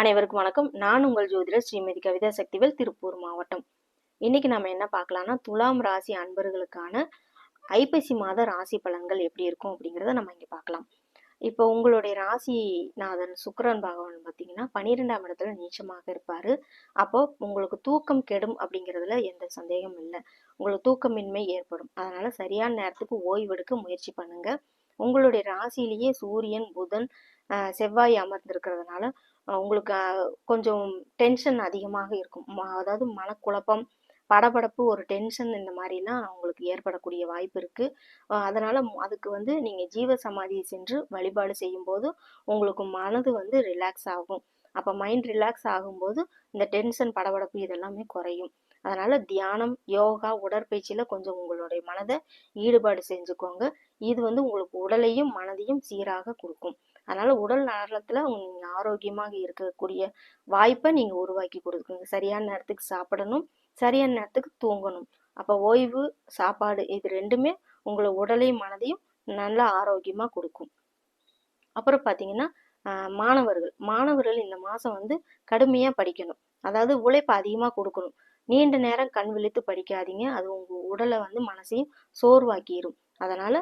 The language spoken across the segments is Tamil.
அனைவருக்கும் வணக்கம். நான் உங்கள் ஜோதிடர் ஸ்ரீமதி கவிதா சக்திவேல், திருப்பூர் மாவட்டம். இன்னைக்கு நம்ம என்ன பார்க்கலாம்னா, துலாம் ராசி அன்பர்களுக்கான ஐப்பசி மாத ராசி பலன்கள் எப்படி இருக்கும் அப்படிங்கிறத நம்ம இங்க பார்க்கலாம். இப்போ உங்களுடைய ராசிநாதன் சுக்கிரன் பகவான் பார்த்தீங்கன்னா 12ஆம் இடத்துல நீச்சமாக இருப்பாரு. அப்போ உங்களுக்கு தூக்கம் கெடும் அப்படிங்கிறதுல எந்த சந்தேகமும் இல்லை. உங்களுக்கு தூக்கமின்மை ஏற்படும். அதனால சரியான நேரத்துக்கு ஓய்வெடுக்க முயற்சி பண்ணுங்க. உங்களுடைய ராசியிலேயே சூரியன், புதன், செவ்வாய் அமர்ந்திருக்கிறதுனால உங்களுக்கு கொஞ்சம் டென்ஷன் அதிகமாக இருக்கும். அதாவது மனக்குழப்பம், படபடப்பு, ஒரு டென்ஷன் இந்த மாதிரிலாம் உங்களுக்கு ஏற்படக்கூடிய வாய்ப்பு இருக்கு. அதனால அதுக்கு நீங்க ஜீவ சமாதி சென்று வழிபாடு செய்யும்போது உங்களுக்கு மனது ரிலாக்ஸ் ஆகும். அப்ப மைண்ட் ரிலாக்ஸ் ஆகும்போது இந்த டென்ஷன், படபடப்பு இதெல்லாமே குறையும். அதனால தியானம், யோகா, உடற்பயிற்சியில கொஞ்சம் உங்களுடைய மனதை ஈடுபாடு செஞ்சுக்கோங்க. இது உங்களுக்கு உடலையும் மனதையும் சீராக கொடுக்கும். அதனால உடல் நலத்துல நீங்க ஆரோக்கியமாக இருக்கக்கூடிய வாய்ப்பை நீங்க உருவாக்கி கொடுக்குங்க. சரியான நேரத்துக்கு சாப்பிடணும், சரியான நேரத்துக்கு தூங்கணும். அப்ப ஓய்வு, சாப்பாடு இது ரெண்டுமே உங்களை உடலையும் மனதையும் நல்லா ஆரோக்கியமா கொடுக்கும். அப்புறம் பாத்தீங்கன்னா மாணவர்கள் இந்த மாசம் கடுமையா படிக்கணும். அதாவது உழைப்பு அதிகமா கொடுக்கணும். நீண்ட நேரம் கண் விழித்து படிக்காதீங்க. அது உங்க உடலை மனசையும் சோர்வாக்கிரும். அதனால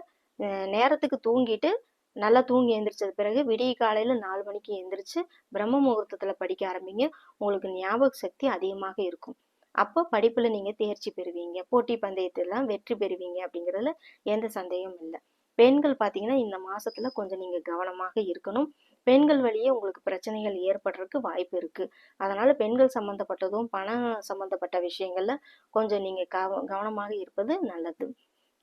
நேரத்துக்கு தூங்கிட்டு நல்லா தூங்கி எந்திரிச்சது பிறகு விடிய காலையில 4 மணிக்கு எந்திரிச்சு பிரம்ம முகூர்த்தத்துல படிக்க ஆரம்பிங்க. உங்களுக்கு ஞாபக சக்தி அதிகமாக இருக்கும். அப்போ படிப்புல நீங்க தேர்ச்சி பெறுவீங்க, போட்டி பந்தயத்தெல்லாம் வெற்றி பெறுவீங்க அப்படிங்கிறதுல எந்த சந்தேகமும் இல்லை. பெண்கள் பாத்தீங்கன்னா இந்த மாசத்துல கொஞ்சம் நீங்க கவனமாக இருக்கணும். பெண்கள் வழியே உங்களுக்கு பிரச்சனைகள் ஏற்படுறதுக்கு வாய்ப்பு இருக்கு. அதனால பெண்கள் சம்பந்தப்பட்டதும் பணம் சம்பந்தப்பட்ட விஷயங்கள்ல கொஞ்சம் நீங்க கவனமாக இருப்பது நல்லது.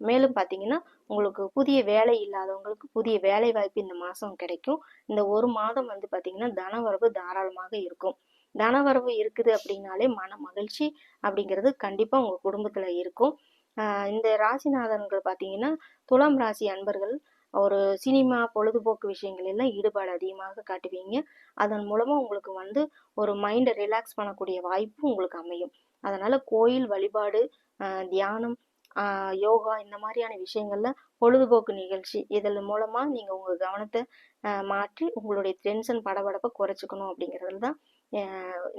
மேலும் பாத்தீங்கன்னா உங்களுக்கு புதிய வேலை இல்லாதவங்களுக்கு புதிய வேலை வாய்ப்பு இந்த மாசம் கிடைக்கும். இந்த ஒரு மாதம் பாத்தீங்கன்னா தனவரவு தாராளமாக இருக்கும். தனவரவு இருக்குது அப்படின்னாலே மன மகிழ்ச்சி அப்படிங்கிறது கண்டிப்பா உங்க குடும்பத்துல இருக்கும். இந்த ராசிநாதன்கள் பாத்தீங்கன்னா துலாம் ராசி அன்பர்கள் ஒரு சினிமா, பொழுதுபோக்கு விஷயங்கள் எல்லாம் ஈடுபாடு அதிகமாக காட்டுவீங்க. அதன் மூலமா உங்களுக்கு ஒரு மைண்டை ரிலாக்ஸ் பண்ணக்கூடிய வாய்ப்பு உங்களுக்கு அமையும். அதனால கோயில் வழிபாடு, தியானம், யோகா இந்த மாதிரியான விஷயங்கள்ல பொழுதுபோக்கு நிகழ்ச்சி இதன் மூலமா நீங்க உங்க கவனத்தை மாற்றி உங்களுடைய டென்ஷன், படபடப்பை குறைச்சிக்கணும் அப்படிங்கிறதுல தான்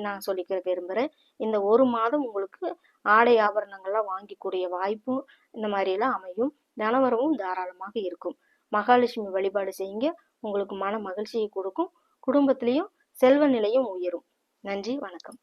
நான் சொல்லிக்க விரும்புகிறேன். இந்த ஒரு மாதம் உங்களுக்கு ஆடை ஆபரணங்கள்லாம் வாங்கிக்கூடிய வாய்ப்பும் இந்த மாதிரிலாம் அமையும். தனவரவும் தாராளமாக இருக்கும். மகாலட்சுமி வழிபாடு செய்யுங்க. உங்களுக்கு மன மகிழ்ச்சியை கொடுக்கும். குடும்பத்திலையும் செல்வ நிலையும் உயரும். நன்றி, வணக்கம்.